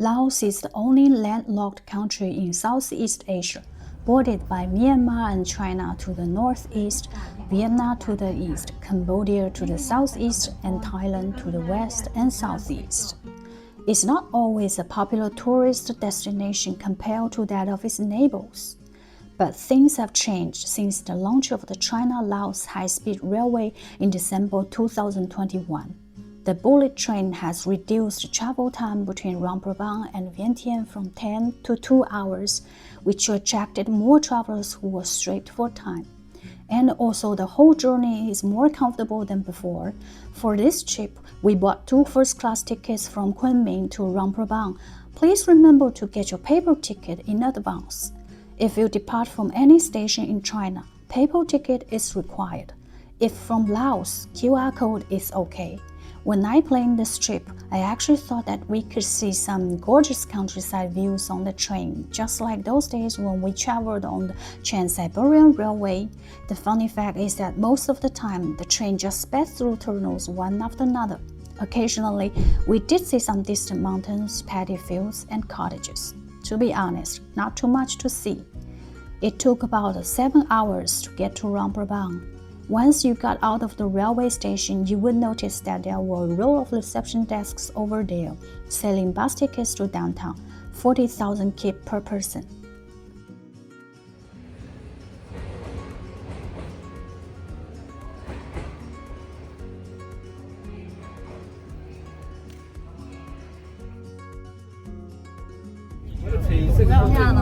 Laos is the only landlocked country in Southeast Asia, bordered by Myanmar and China to the northeast, Vietnam to the east, Cambodia to the southeast, and Thailand to the west and southeast. It's not always a popular tourist destination compared to that of its neighbors. But things have changed since the launch of the China-Laos high-speed railway in December 2021. The bullet train has reduced travel time between Luang Prabang and Vientiane from 10 to 2 hours, which attracted more travelers who were strapped for time. And also the whole journey is more comfortable than before. For this trip, we bought 2 first-class tickets from Kunming to Luang Prabang. Please remember to get your paper ticket in advance. If you depart from any station in China, paper ticket is required. If from Laos, QR code is okay. When I planned this trip, I actually thought that we could see some gorgeous countryside views on the train, just like those days when we traveled on the Trans-Siberian Railway. The funny fact is that most of the time, the train just sped through tunnels one after another. Occasionally, we did see some distant mountains, paddy fields, and cottages. To be honest, not too much to see. It took about 7 hours to get to Luang Prabang. Once you got out of the railway station, you would notice that there were a row of reception desks over there, selling bus tickets to downtown, 40,000 kip per person.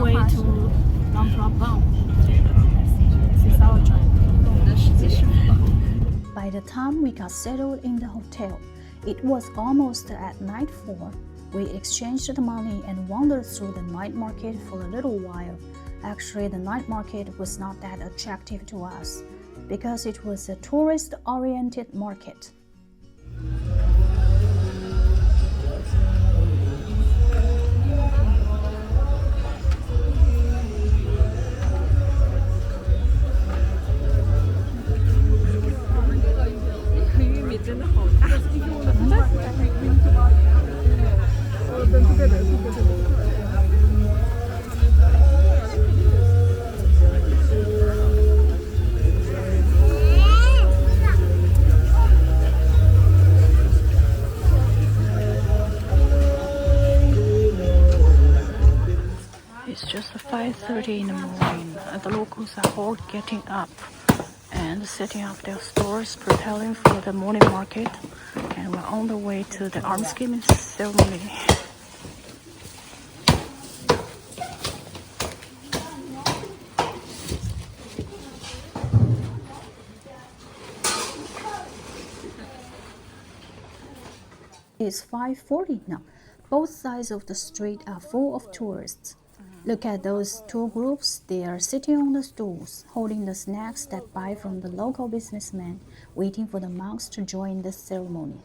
Way to Luang Prabang. This is our drive. By the time we got settled in the hotel, it was almost at nightfall. We exchanged the money and wandered through the night market for a little while. Actually, the night market was not that attractive to us because it was a tourist-oriented market. It's just 5:30 in the morning. The locals are all getting up and setting up their stores, preparing for the morning market. And we're on the way to the Armsgiving Ceremony. It's 5:40 now. Both sides of the street are full of tourists. Look at those 2 groups. They are sitting on the stools, holding the snacks that buy from the local businessmen, waiting for the monks to join the ceremony.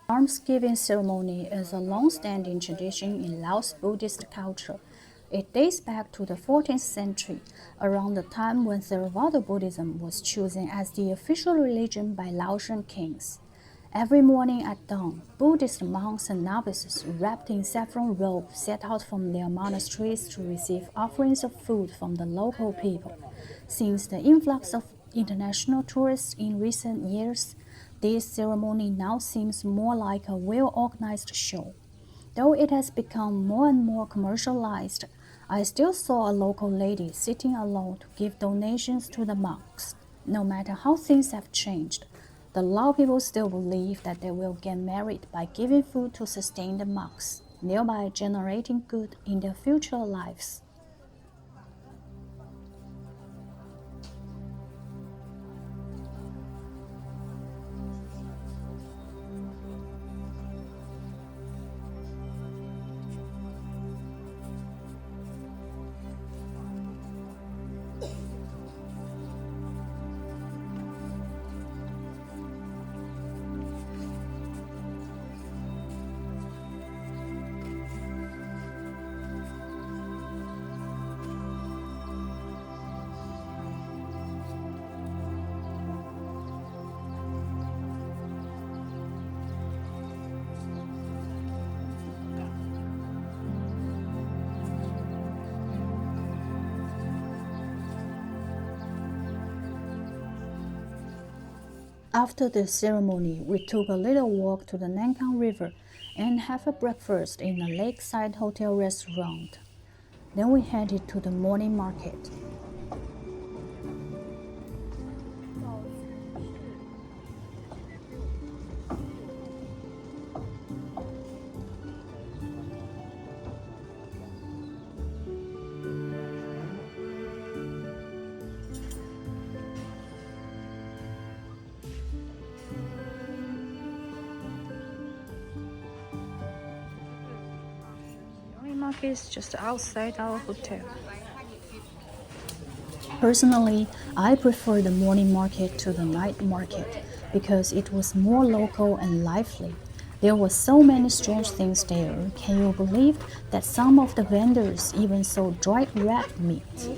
Armsgiving ceremony is a long-standing tradition in Laos Buddhist culture. It dates back to the 14th century, around the time when Theravada Buddhism was chosen as the official religion by Laotian kings. Every morning at dawn, Buddhist monks and novices wrapped in saffron robes set out from their monasteries to receive offerings of food from the local people. Since the influx of international tourists in recent years, this ceremony now seems more like a well-organized show. Though it has become more and more commercialized, I still saw a local lady sitting alone to give donations to the monks. No matter how things have changed, the Lao people still believe that they will get married by giving food to sustain the monks, thereby generating good in their future lives. After the ceremony, we took a little walk to the Mekong River and have a breakfast in a lakeside hotel restaurant. Then we headed to the morning market. Market is just outside our hotel. Personally, I prefer the morning market to the night market because it was more local and lively. There were so many strange things there. Can you believe that some of the vendors even sold dried rat meat?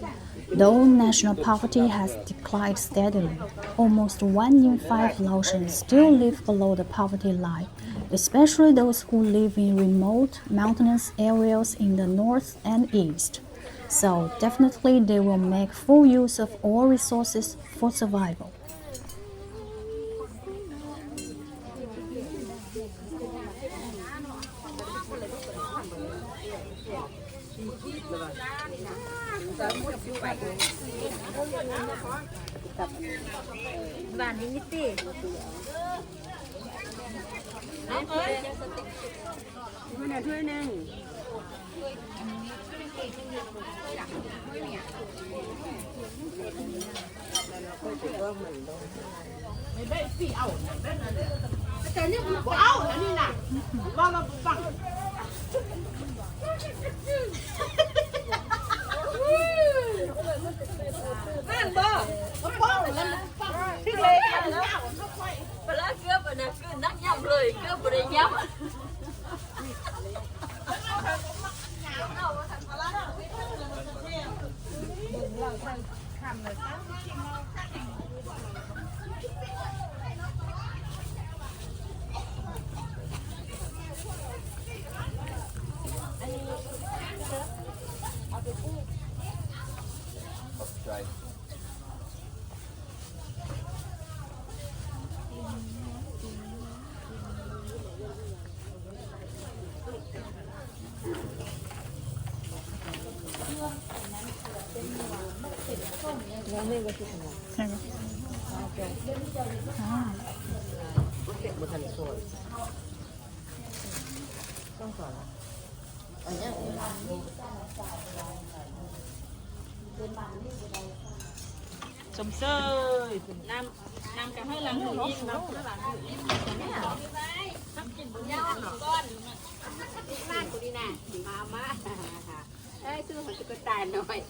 Though national poverty has declined steadily, almost 1 in 5 Laotians still live below the poverty line, especially those who live in remote, mountainous areas in the north and east. So definitely they will make full use of all resources for survival. Sầm sơ nam cả hơi làm thử im mà sắp chín con man của đi nè má ê xưa phải có tài nói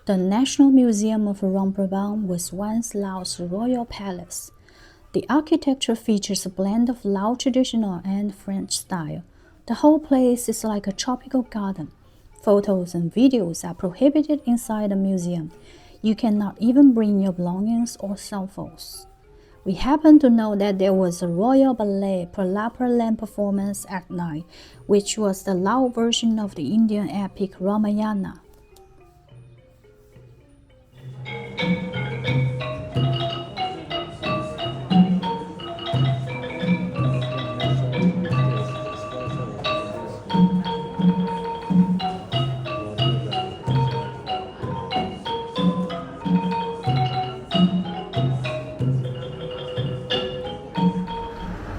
The National Museum of Luang Prabang was once Laos' royal palace. The architecture features a blend of Lao traditional and French style. The whole place is like a tropical garden. Photos and videos are prohibited inside the museum. You cannot even bring your belongings or cell phones. We happen to know that there was a royal ballet Pralapalam performance at night, which was the Lao version of the Indian epic Ramayana.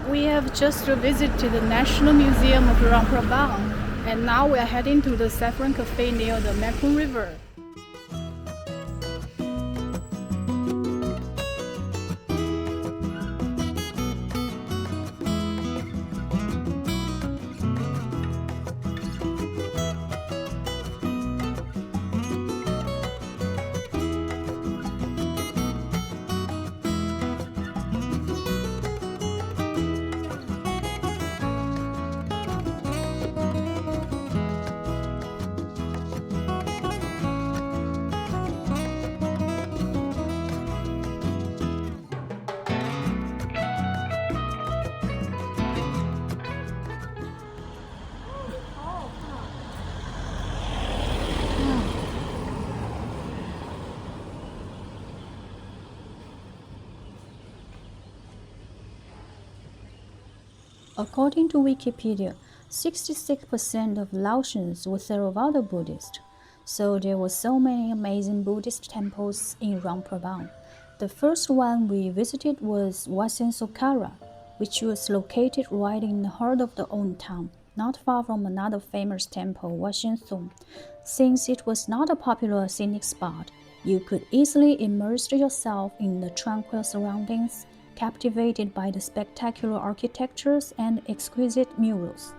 We have just visited the National Museum of Luang Prabang, and now we are heading to the Saffron Cafe near the Mekong River. According to Wikipedia, 66% of Laotians were Theravada Buddhist, so there were so many amazing Buddhist temples in Luang Prabang. The first one we visited was Wat Sukara, which was located right in the heart of the old town, not far from another famous temple, Wat Song. Since it was not a popular scenic spot, you could easily immerse yourself in the tranquil surroundings, captivated by the spectacular architectures and exquisite murals.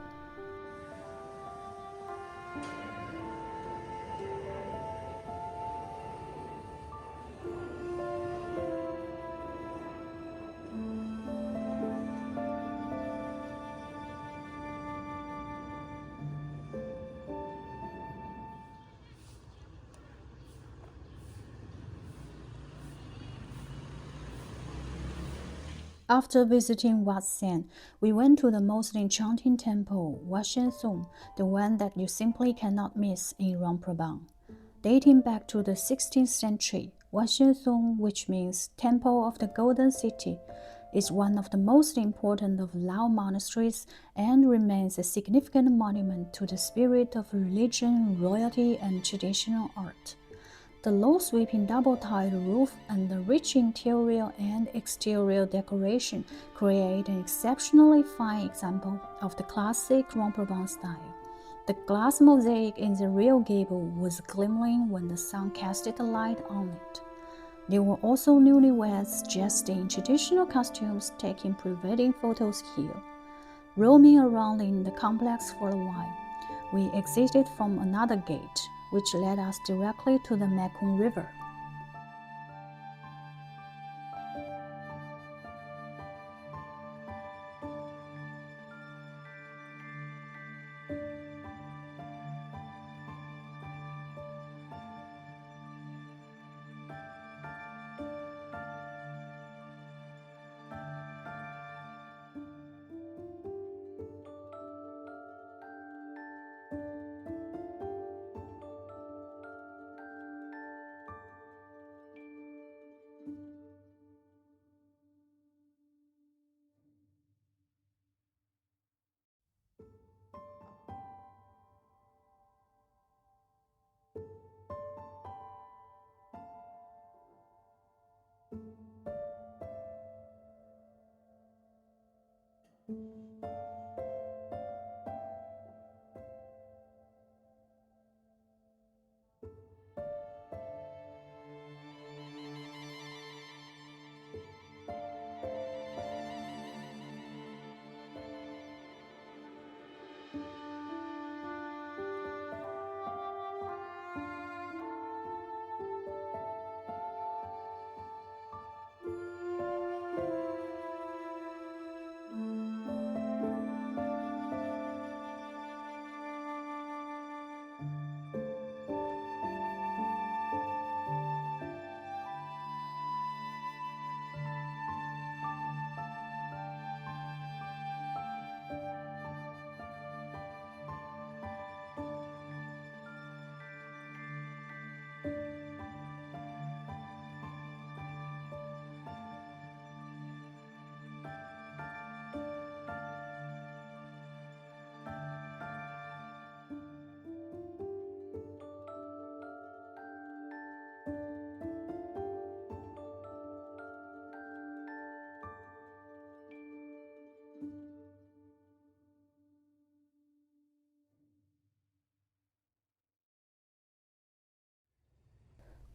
After visiting Wat Sen, we went to the most enchanting temple, Wat Song, the one that you simply cannot miss in Luang Prabang. Dating back to the 16th century, Wat Song, which means Temple of the Golden City, is one of the most important of Lao monasteries and remains a significant monument to the spirit of religion, royalty, and traditional art. The low sweeping double-tiled roof and the rich interior and exterior decoration create an exceptionally fine example of the classic Luang Prabang style. The glass mosaic in the rear gable was glimmering when the sun casted a light on it. There were also newlyweds dressed in traditional costumes taking pre-wedding photos here. Roaming around in the complex for a while, we exited from another gate, which led us directly to the Mekong River.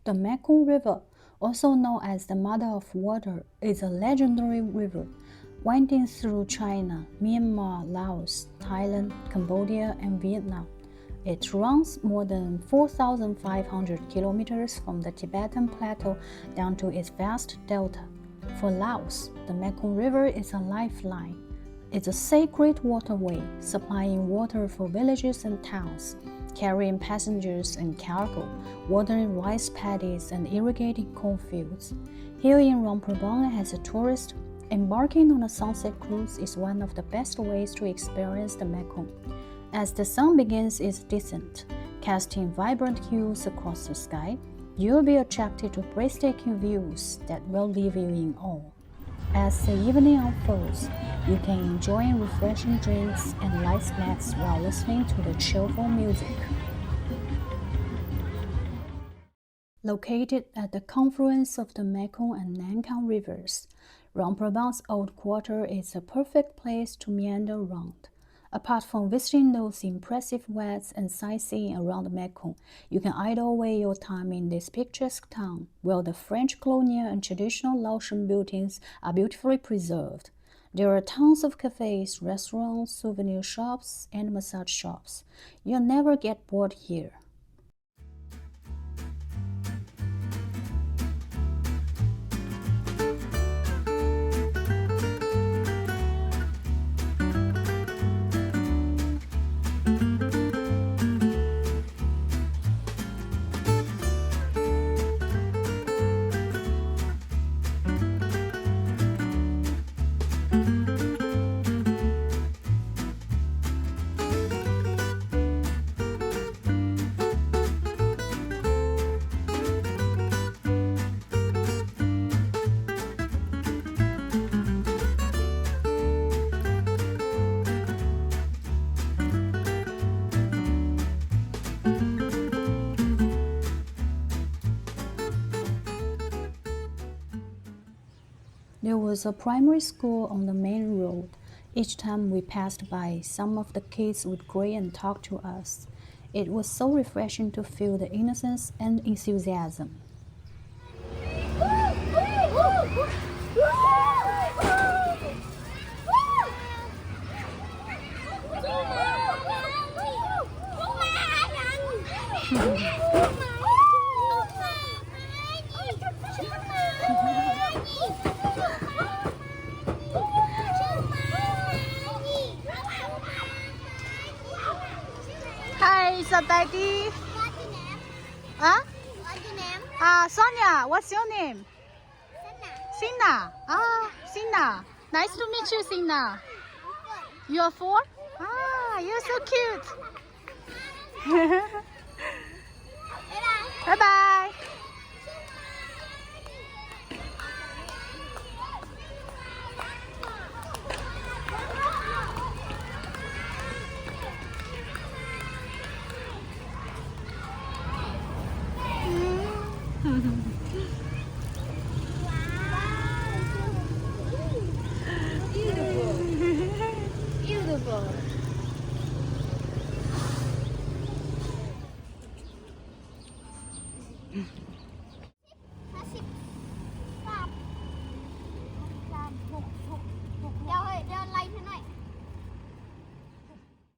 The Mekong River, also known as the Mother of Water, is a legendary river winding through China, Myanmar, Laos, Thailand, Cambodia, and Vietnam. It runs more than 4,500 kilometers from the Tibetan Plateau down to its vast delta. For Laos, the Mekong River is a lifeline. It's a sacred waterway supplying water for villages and towns, carrying passengers and cargo, watering rice paddies and irrigating cornfields. Here in Luang Prabang, as a tourist, embarking on a sunset cruise is one of the best ways to experience the Mekong. As the sun begins its descent, casting vibrant hues across the sky, you'll be attracted to breathtaking views that will leave you in awe. As the evening unfolds, you can enjoy refreshing drinks and light snacks while listening to the cheerful music. Located at the confluence of the Mekong and Mekong Rivers, Luang Prabang's old quarter is a perfect place to meander around. Apart from visiting those impressive wets and sightseeing around the Mekong, you can idle away your time in this picturesque town, where the French colonial and traditional Laotian buildings are beautifully preserved. There are tons of cafes, restaurants, souvenir shops, and massage shops. You'll never get bored here. There was a primary school on the main road. Each time we passed by, some of the kids would grin and talk to us. It was so refreshing to feel the innocence and enthusiasm. Hi, it's a daddy. What's your name? Huh? What's your name? Sonia, what's your name? Sana. Sina. Sina. Nice to meet you, Sina. You are 4? You're so cute. Bye bye. Bye-bye. Beautiful.